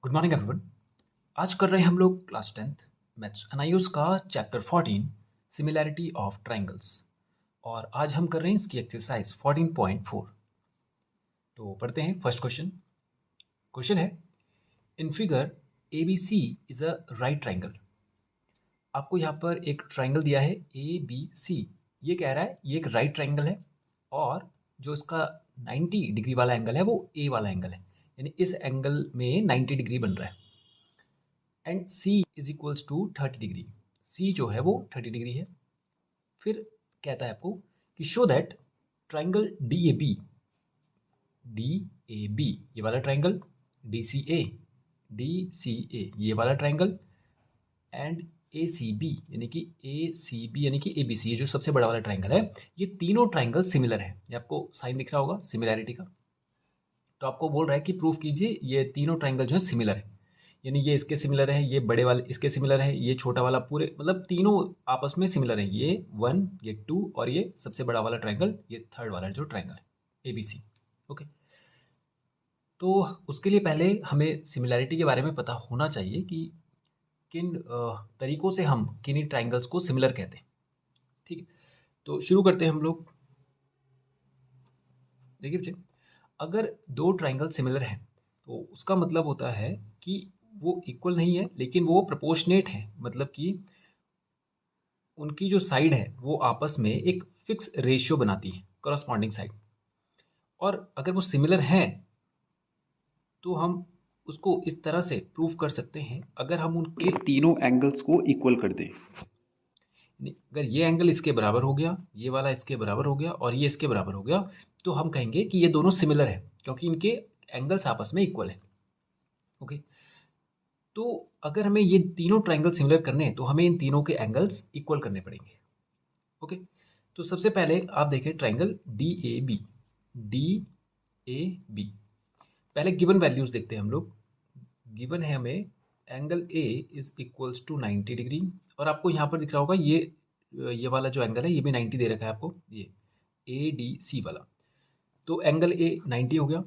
Good morning everyone. आज कर रहे हैं हम लोग क्लास 10th मैथ्स एनआईओस का चैप्टर 14 सिमिलैरिटी ऑफ ट्रायंगल्स। और आज हम कर रहे हैं इसकी एक्सरसाइज 14.4। तो पढ़ते हैं फर्स्ट क्वेश्चन। क्वेश्चन है, in figure A B C is a right triangle. आपको यहाँ पर एक ट्रायंगल दिया है ए बी सी। ये कह रहा है ये एक राइट ट्रायंगल है और जो इसका 90 डिग्री वाला एंगल है वो ए वाला एंगल है, यानी इस एंगल में 90 डिग्री बन रहा है। And C is equals to 30 degree. C जो है वो 30 डिग्री है। फिर कहता है आपको कि show that triangle D A B ये वाला ट्राइंगल, डी सी ए ये वाला triangle and A C B यानी कि ए बी सी, ये जो सबसे बड़ा वाला ट्राइंगल है, ये तीनों ट्राइंगल सिमिलर है। ये आपको साइन दिख रहा होगा सिमिलैरिटी का। तो आपको बोल रहा है कि प्रूफ कीजिए ये तीनों ट्राइंगल जो है सिमिलर है, यानी ये इसके सिमिलर है, ये बड़े वाले इसके सिमिलर है, ये छोटा वाला, पूरे मतलब तीनों आपस में सिमिलर है। ये 1, ये 2 और ये सबसे बड़ा वाला ट्राइंगल, ये थर्ड वाला जो ट्राइंगल है ए बी सी। ओके, तो उसके लिए पहले हमें सिमिलैरिटी के बारे में पता होना चाहिए कि किन तरीकों से हम किन ट्राइंगल्स को सिमिलर कहते हैं। ठीक है, तो शुरू करते हैं हम लोग। देखिए बच्चे, अगर दो ट्राइंगल सिमिलर हैं तो उसका मतलब होता है कि वो इक्वल नहीं है लेकिन वो प्रोपोर्शनेट है, मतलब कि उनकी जो साइड है वो आपस में एक फिक्स रेशियो बनाती है, करस्पॉन्डिंग साइड। और अगर वो सिमिलर हैं तो हम उसको इस तरह से प्रूव कर सकते हैं, अगर हम उनके तीनों एंगल्स को इक्वल कर दें। अगर ये एंगल इसके बराबर हो गया, ये वाला इसके बराबर हो गया और ये इसके बराबर हो गया, तो हम कहेंगे कि ये दोनों सिमिलर है क्योंकि इनके एंगल्स आपस में इक्वल है। ओके, तो अगर हमें ये तीनों ट्राइंगल सिमिलर करने हैं तो हमें इन तीनों के एंगल्स इक्वल करने पड़ेंगे। ओके, तो सबसे पहले आप देखें triangle D A B. D A B, पहले गिवन वैल्यूज देखते हैं हम लोग। गिवन है हमें angle A is equals to 90 degree, और आपको यहाँ पर दिख रहा होगा ये वाला जो एंगल है ये भी 90 दे रखा है आपको, ये ए डी सी वाला। तो एंगल ए 90 हो गया।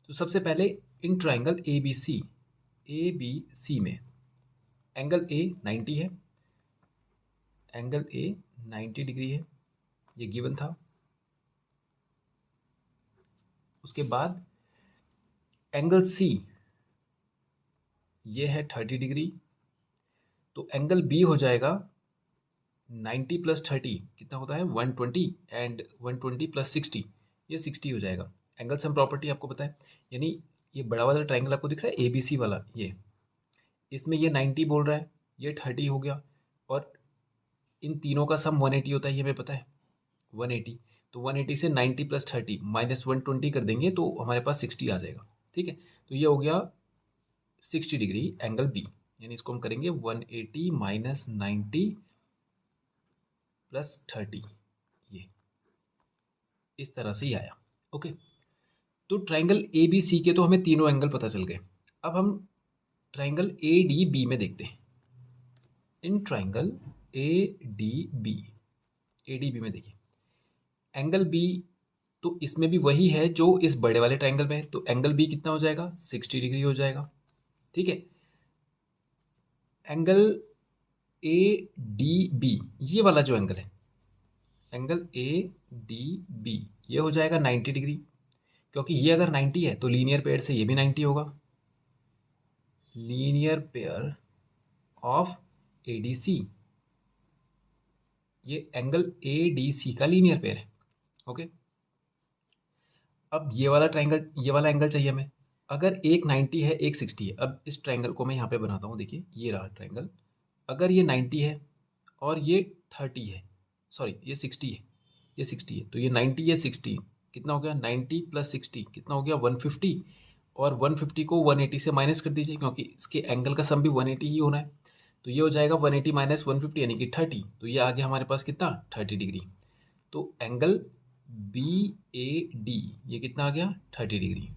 तो सबसे पहले इन ट्राइंगल ए बी सी में एंगल ए 90 है, एंगल ए 90 डिग्री है, ये गिवन था। उसके बाद एंगल सी ये है 30 डिग्री। तो एंगल बी हो जाएगा 90 प्लस 30 कितना होता है 120, एंड 120 प्लस 60 ये 60 हो जाएगा। एंगल सम प्रॉपर्टी आपको पता है, यानी ये बड़ा वाला ट्राइंगल आपको दिख रहा है ए बी सी वाला, ये इसमें ये 90 बोल रहा है, ये 30 हो गया, और इन तीनों का सम 180 होता है, ये हमें पता है 180। तो 180 से 90 प्लस 30 माइनस 120 कर देंगे तो हमारे पास 60 आ जाएगा। ठीक है, तो ये हो गया 60 डिग्री एंगल बी, यानी इसको हम करेंगे 180 माइनस 90 प्लस 30, ये इस तरह से ही आया। ओके, तो ट्राइंगल ए बी सी के तो हमें तीनों एंगल पता चल गए। अब हम ट्राइंगल ए डी बी में देखते हैं। In triangle A D B में देखिए एंगल बी, तो इसमें भी वही है जो इस बड़े वाले ट्राइंगल में है, तो एंगल बी कितना हो जाएगा 60 डिग्री हो जाएगा। ठीक है, एंगल ए डी बी ये वाला जो एंगल है, एंगल ए डी बी ये हो जाएगा 90 डिग्री, क्योंकि ये अगर 90 है तो लीनियर पेयर से ये भी 90 होगा। Linear pair of A D C, ये एंगल ए डी सी का लीनियर पेयर है। ओके, अब ये वाला ट्राइंगल, ये वाला एंगल चाहिए हमें। अगर एक 90 है एक 60 है, अब इस ट्राइंगल को मैं यहाँ पे बनाता हूँ, देखिए ये रहा ट्राइंगल। अगर ये 90 है और ये 30 है, सॉरी ये 60 है, ये 60 है, तो ये 90 ये 60 कितना हो गया 90 प्लस 60 कितना हो गया 150, और 150 को 180 से माइनस कर दीजिए क्योंकि इसके एंगल का सम भी 180 ही होना है। तो ये हो जाएगा 180 माइनस 150 यानी कि 30, तो ये आ गया हमारे पास कितना 30 डिग्री। तो एंगल बी ए डी ये कितना आ गया 30 डिग्री।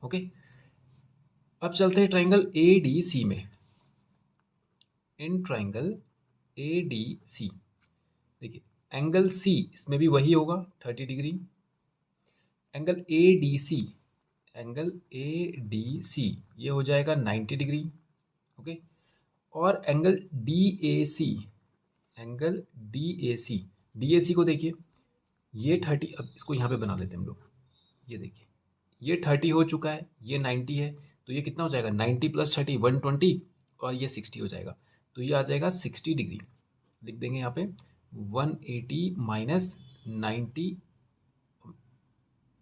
ओके, अब चलते हैं ट्राइंगल ए डी सी में। इन ट्राइंगल ए डी सी देखिए एंगल सी इसमें भी वही होगा 30 degree. Angle A D C, angle A D C ये हो जाएगा 90 डिग्री। ओके, और angle D A C, angle D A C को देखिए, ये 30, अब इसको यहाँ पे बना लेते हैं हम लोग। ये देखिए, ये 30 हो चुका है, ये 90 है, तो ये कितना हो जाएगा 90 + 30 120, और ये 60 हो जाएगा, तो ये आ जाएगा 60 डिग्री। लिख देंगे यहाँ पे 180 माइनस 90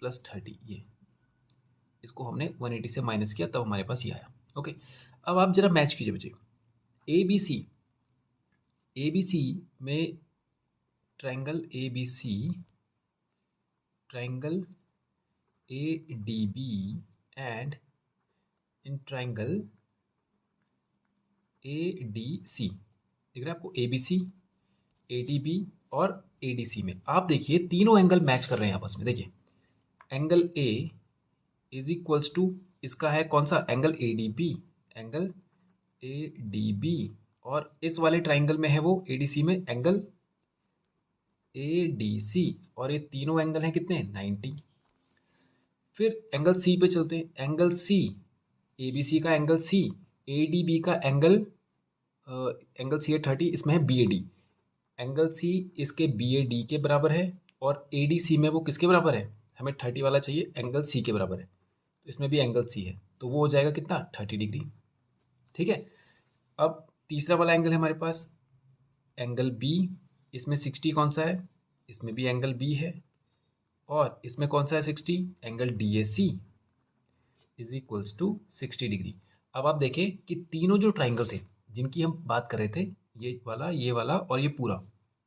+ 30, ये इसको हमने 180 से माइनस किया, तब हमारे पास ये आया। ओके, अब आप जरा मैच कीजिए बच्चे, ए बी सी में triangle A B C, triangle A D B and in triangle A D C, दिख रहा है आपको, A B C, A D B और ए डी सी में आप देखिए तीनों एंगल मैच कर रहे हैं आपस में। देखिए angle A is equals to, इसका है कौन सा, angle A D B, angle A D B, और इस वाले ट्राइंगल में है वो ए डी सी में एंगल ए डी सी, और ये तीनों एंगल हैं कितने 90। फिर एंगल सी पे चलते हैं, एंगल सी, ए बी सी का angle C, A D B का एंगल, एंगल सी है 30, इसमें है B A D, angle C इसके बी ए डी के बराबर है, और ए डी सी में वो किसके बराबर है, हमें 30 वाला चाहिए, एंगल सी के बराबर है, तो इसमें भी एंगल सी है, तो वो हो जाएगा कितना 30 डिग्री। ठीक है, अब तीसरा वाला एंगल है हमारे पास एंगल बी, इसमें 60 कौन सा है, इसमें भी एंगल बी है, और इसमें कौन सा है 60, angle D A C is equals to 60 degree. अब आप देखें कि तीनों जो ट्राइंगल थे जिनकी हम बात कर रहे थे, ये वाला और ये पूरा,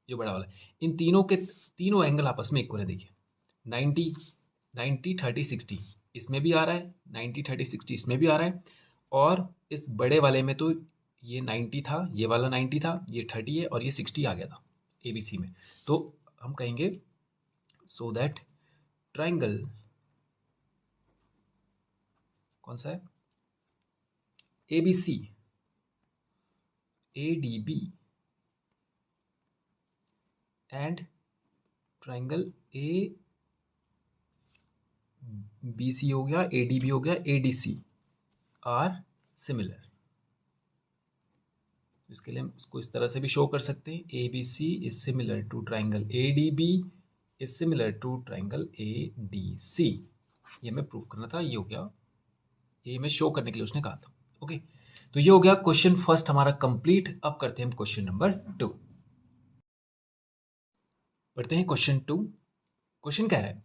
ये बड़ा वाला, इन तीनों के तीनों एंगल आपस में इक्वल है। देखिए 90 90 30 60 इसमें भी आ रहा है, 90 30 60 इसमें भी आ रहा है, और इस बड़े वाले में तो ये 90 था, ये वाला 90 था, ये 30 है, और ये 60 आ गया था ए बी सी में। तो हम कहेंगे सो दैट ट्राइंगल कौन सा है, A B C, A D B and triangle A B C हो गया, ए डी बी हो गया, A D C are similar. इसके लिए हम इसको इस तरह से भी शो कर सकते हैं, A B C is similar to triangle A D B is similar to triangle A D C. ये हमें प्रूव करना था, ये हो गया, ये हमें शो करने के लिए उसने कहा था। ओके, तो ये हो गया क्वेश्चन फर्स्ट हमारा कंप्लीट। अब करते हैं हम क्वेश्चन नंबर 2, पढ़ते हैं क्वेश्चन 2। क्वेश्चन कह रहा है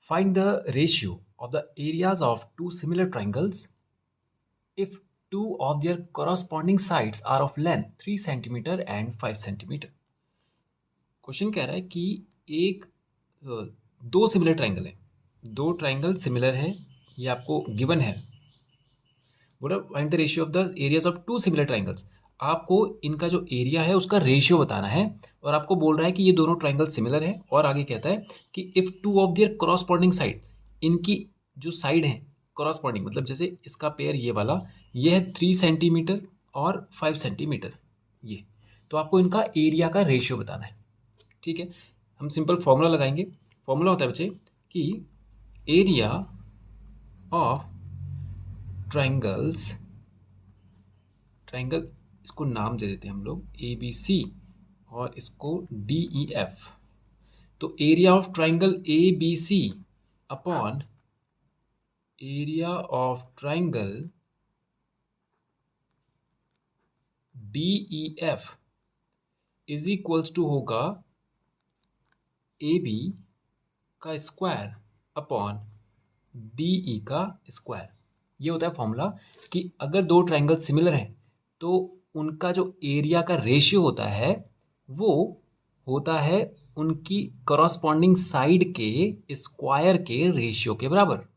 find the ratio of the areas of two similar triangles if two of their corresponding sides are of length 3 cm and 5 cm। Question कह रहा है कि एक दो सिमिलर ट्राइंगल है, दो ट्राइंगल सिमिलर है, ये आपको गिवन है। बोला find the ratio of the areas of two similar triangles, आपको इनका जो एरिया है उसका रेशियो बताना है, और आपको बोल रहा है कि ये दोनों ट्राइंगल सिमिलर है, और आगे कहता है कि if two of their corresponding side, इनकी जो साइड है करॉस्पॉन्डिंग, मतलब जैसे इसका पेयर ये वाला, ये है 3 सेंटीमीटर और 5 सेंटीमीटर, ये, तो आपको इनका एरिया का रेशियो बताना है। ठीक है, हम सिंपल फॉर्मूला लगाएंगे। फॉर्मूला होता है बच्चे कि एरिया ऑफ ट्राइंगल्स, ट्राइंगल इसको नाम दे देते हैं हम लोग ए बी सी, और इसको डी ई एफ, तो area of triangle A B C upon area of triangle D E F is equals to होगा ए बी का स्क्वायर अपॉन डी ई का स्क्वायर। ये होता है फॉर्मूला कि अगर दो ट्राइंगल सिमिलर हैं तो उनका जो एरिया का रेशियो होता है वो होता है उनकी करॉस्पॉन्डिंग साइड के स्क्वायर के रेशियो के बराबर।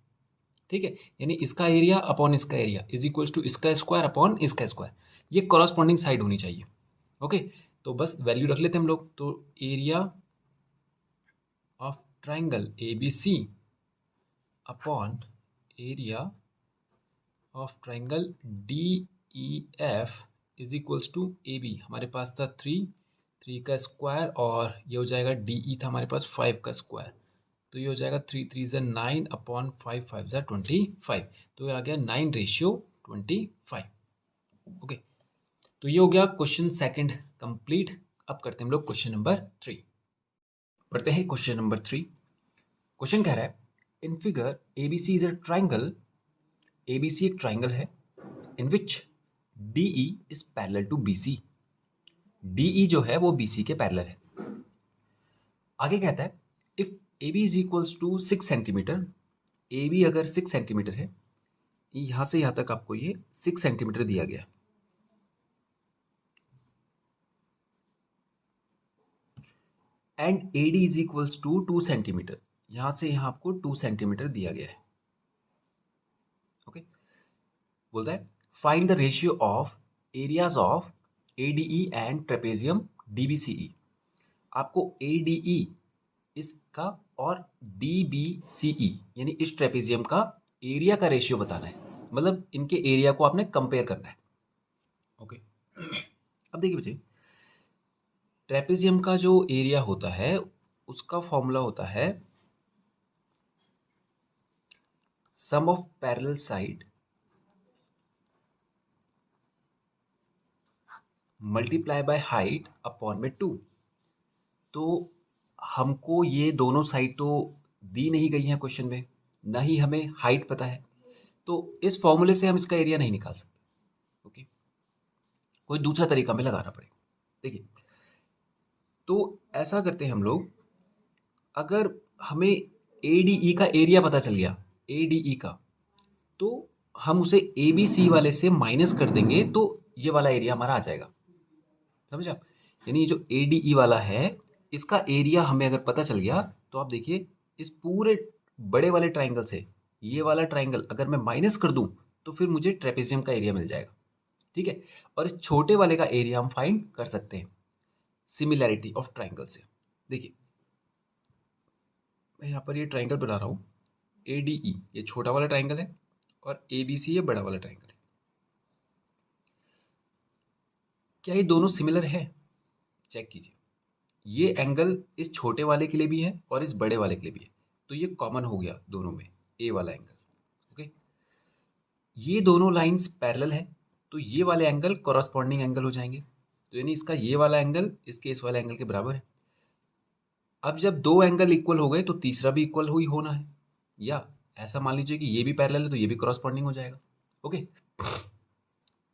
ठीक है, यानी इसका एरिया अपॉन इसका एरिया इज इक्वल्स टू इसका स्क्वायर अपॉन इसका स्क्वायर, ये करॉस्पॉन्डिंग साइड होनी चाहिए। ओके, तो बस वैल्यू रख लेते हैं हम लोग, तो area of triangle A B C upon area of triangle D E F is equals to A B, हमारे पास था 3 का स्क्वायर, और ये हो जाएगा डी ई था हमारे पास 5 का स्क्वायर तो ये हो जाएगा 3 3 9 अपॉन 5 5 25, तो ये आ गया 9:25। ओके, तो ये हो गया क्वेश्चन सेकंड कंप्लीट। अब करते हैं हम लोग क्वेश्चन नंबर 3। पढ़ते हैं क्वेश्चन नंबर 3। क्वेश्चन कह रहा है in figure ABC is a triangle. ABC एक ट्राइंगल है in which DE is parallel to BC. DE जो है वो बीसी के पैरेलल है। आगे कहता है if A B is equals to 6 centimetre. A B अगर 6 सेंटीमीटर है, यहां से यहां तक आपको ये 6 सेंटीमीटर दिया गया, and A D is equals to 2 centimetre. यहां से यहां आपको 2 सेंटीमीटर दिया गया है। ओके, बोलता है find the ratio of areas of ADE and trapezium DBCE. आपको एडीई इसका और डीबीसीई यानी इस ट्रेपेजियम का एरिया का रेशियो बताना है, मतलब इनके एरिया को आपने कंपेयर करना है। ओके, अब देखिए बच्चे, ट्रेपेजियम का जो एरिया होता है उसका फॉर्मूला होता है sum of parallel side multiply by height upon में 2। तो हमको ये दोनों साइड तो दी नहीं गई हैं क्वेश्चन में, ना ही हमें हाइट पता है, तो इस फॉर्मूले से हम इसका एरिया नहीं निकाल सकते। ओके, कोई दूसरा तरीका हमें लगाना पड़ेगा। देखिए, तो ऐसा करते हैं हम लोग, अगर हमें एडीई का एरिया पता चल गया, एडीई का, तो हम उसे एबीसी वाले से माइनस कर देंगे तो ये वाला एरिया हमारा आ जाएगा। समझ आप? यानी ये जो एडीई वाला है इसका एरिया हमें अगर पता चल गया तो आप देखिए इस पूरे बड़े वाले ट्राइंगल से ये वाला ट्राइंगल अगर मैं माइनस कर दूं तो फिर मुझे ट्रेपेजियम का एरिया मिल जाएगा। ठीक है, और इस छोटे वाले का एरिया हम फाइंड कर सकते हैं सिमिलैरिटी ऑफ ट्राइंगल से। देखिए, मैं यहाँ पर ये ट्राइंगल बना रहा हूँ, एडीई ये छोटा वाला ट्राइंगल है और एबीसी ये बड़ा वाला ट्राइंगल है। क्या ये दोनों सिमिलर है? चेक कीजिए, ये एंगल इस छोटे वाले के लिए भी है और इस बड़े वाले के लिए भी है, तो ये कॉमन हो गया दोनों में, ए वाला एंगल। ओके, ये दोनों लाइंस पैरेलल है तो ये वाले एंगल कॉरस्पॉन्डिंग एंगल हो जाएंगे, तो यानी इसका ये वाला एंगल इसके इस वाले एंगल के बराबर है। अब जब दो एंगल इक्वल हो गए तो तीसरा भी इक्वल हुई होना है, या ऐसा मान लीजिए कि ये भी पैरेलल है तो ये भी कॉरस्पॉन्डिंग हो जाएगा। ओके,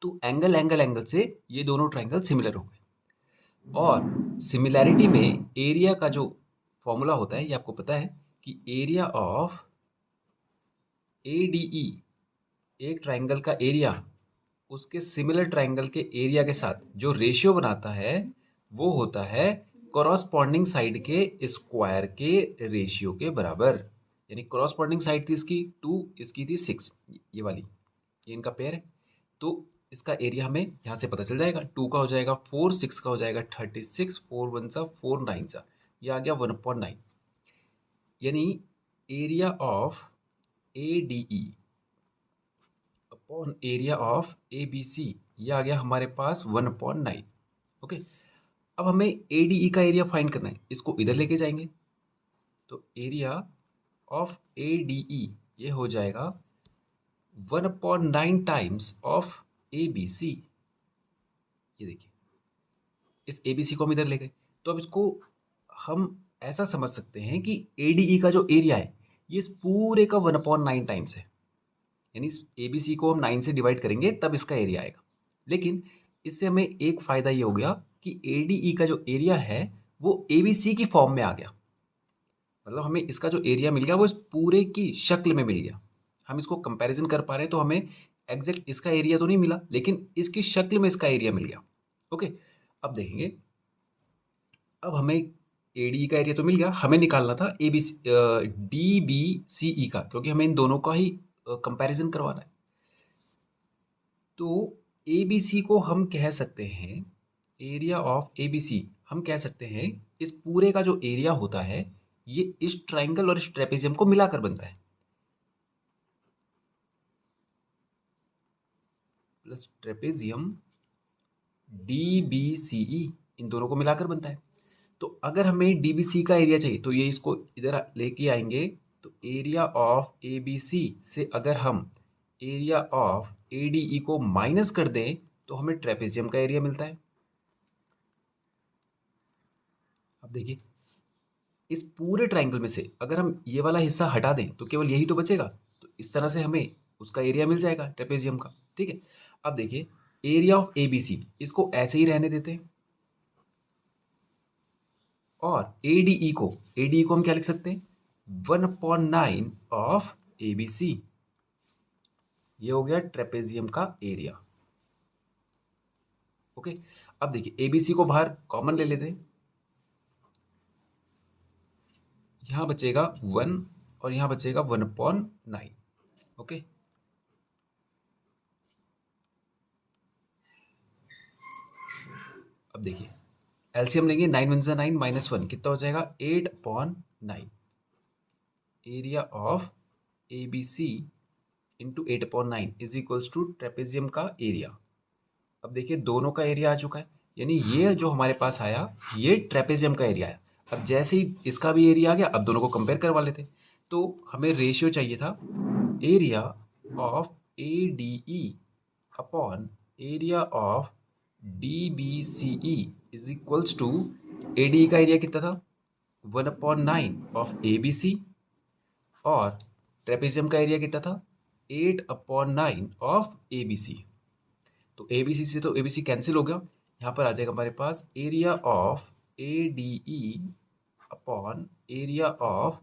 तो एंगल एंगल एंगल से ये दोनों ट्राइंगल सिमिलर हो गए। और सिमिलैरिटी में एरिया का जो फॉर्मूला होता है ये आपको पता है कि एरिया ऑफ एडीई, एक ट्राइंगल का एरिया उसके सिमिलर ट्राइंगल के एरिया के साथ जो रेशियो बनाता है वो होता है कॉरस्पॉन्डिंग साइड के स्क्वायर के रेशियो के बराबर। यानी कॉरस्पॉन्डिंग साइड थी इसकी 2, इसकी थी 6, ये वाली, ये इनका पेयर है, तो इसका एरिया हमें यहाँ से पता चल जाएगा। 2 का हो जाएगा 4, 6 का हो जाएगा 36, 4 1 सा 4 9 सा, ये आ गया 1/9। यानी area of A D E upon area of A B C, ये आ गया हमारे पास 1/9। ओके, अब हमें ए डी ई का एरिया फाइंड करना है, इसको इधर लेके जाएंगे तो area of A D E ये हो जाएगा 1/9 times of A B C. ये देखिए, इस ए बी सी को हम इधर ले गए, तो अब इसको हम ऐसा समझ सकते हैं कि ए डी ई का जो एरिया है ये इस पूरे का 1/9 टाइम्स है। यानी इस ए बी सी को हम 9 से डिवाइड करेंगे तब इसका एरिया आएगा। लेकिन इससे हमें एक फ़ायदा ये हो गया कि ए डी ई का जो एरिया है वो ए बी सी की फॉर्म में आ गया, मतलब हमें इसका जो एरिया मिल गया वो इस पूरे की शक्ल में मिल गया। हम इसको कंपैरिजन कर पा रहे हैं तो हमें एग्जैक्ट इसका एरिया तो नहीं मिला लेकिन इसकी शक्ल में इसका एरिया मिल गया। ओके, अब देखेंगे, अब हमें ए डी का एरिया तो मिल गया, हमें निकालना था A B D B C E का, क्योंकि हमें इन दोनों का ही कंपैरिजन करवाना है। तो ए बी सी को हम कह सकते हैं, area of A B C हम कह सकते हैं इस पूरे का जो एरिया होता है ये इस ट्राइंगल और इस ट्रेपेजियम को मिलाकर बनता है, plus trapezium D B C E इन दोनों को मिलाकर बनता है। तो अगर हमें डीबीसी का एरिया चाहिए तो ये इसको इधर लेके आएंगे, तो एरिया ऑफ एबीसी से अगर हम एरिया ऑफ एडीई को माइनस कर दें तो हमें ट्रेपेजियम का एरिया मिलता है। अब देखिए इस पूरे ट्राइंगल में से अगर हम ये वाला हिस्सा हटा दें तो केवल यही तो बचेगा, तो इस तरह से हमें उसका एरिया मिल जाएगा ट्रेपेजियम का। ठीक है, अब देखिए एरिया ऑफ एबीसी इसको ऐसे ही रहने देते हैं, और एडीई को हम क्या लिख सकते हैं, 1/9 ऑफ एबीसी। ये हो गया ट्रेपेजियम का एरिया। ओके, अब देखिए एबीसी को बाहर कॉमन ले लेते हैं, यहां बचेगा 1 और यहां बचेगा 1/9। ओके, अब देखिए एलसीएम लेंगे, 9 × 9 -1 कितना हो जाएगा, 8/9। Area of ABC into 8/9 is equals to trapezium का एरिया। अब देखिए दोनों का एरिया आ चुका है, यानी ये जो हमारे पास आया ये ट्रेपेजियम का एरिया है। अब जैसे ही इसका भी एरिया आ गया, अब दोनों को कंपेयर करवा लेते। तो हमें रेशियो चाहिए था area of A D E upon area of D B C E is equals to, A D E का एरिया कितना था, 1/9 ऑफ ए बी सी, और ट्रेपेजियम का एरिया कितना था, 8/9 ऑफ ए बी सी। तो ए बी सी से तो ए बी सी कैंसिल हो गया, यहाँ पर आ जाएगा हमारे पास area of A D E upon area of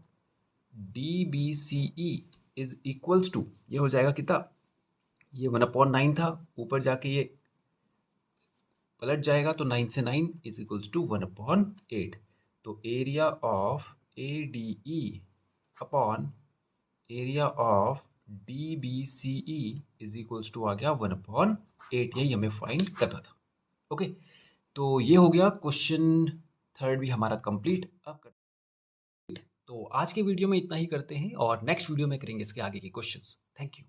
D B C E is equals to, ये हो जाएगा कितना, ये 1/9 था, ऊपर जाके ये पलट जाएगा तो 9 से 9 इज इक्वल्स टू 1/8। तो area of A D E upon area of D B C E is equals to आ गया 1/8। यही हमें फाइंड करना था। ओके, तो ये हो गया क्वेश्चन थर्ड भी हमारा कंप्लीट। अब तो आज के वीडियो में इतना ही करते हैं और नेक्स्ट वीडियो में करेंगे इसके आगे के क्वेश्चंस। Thank you.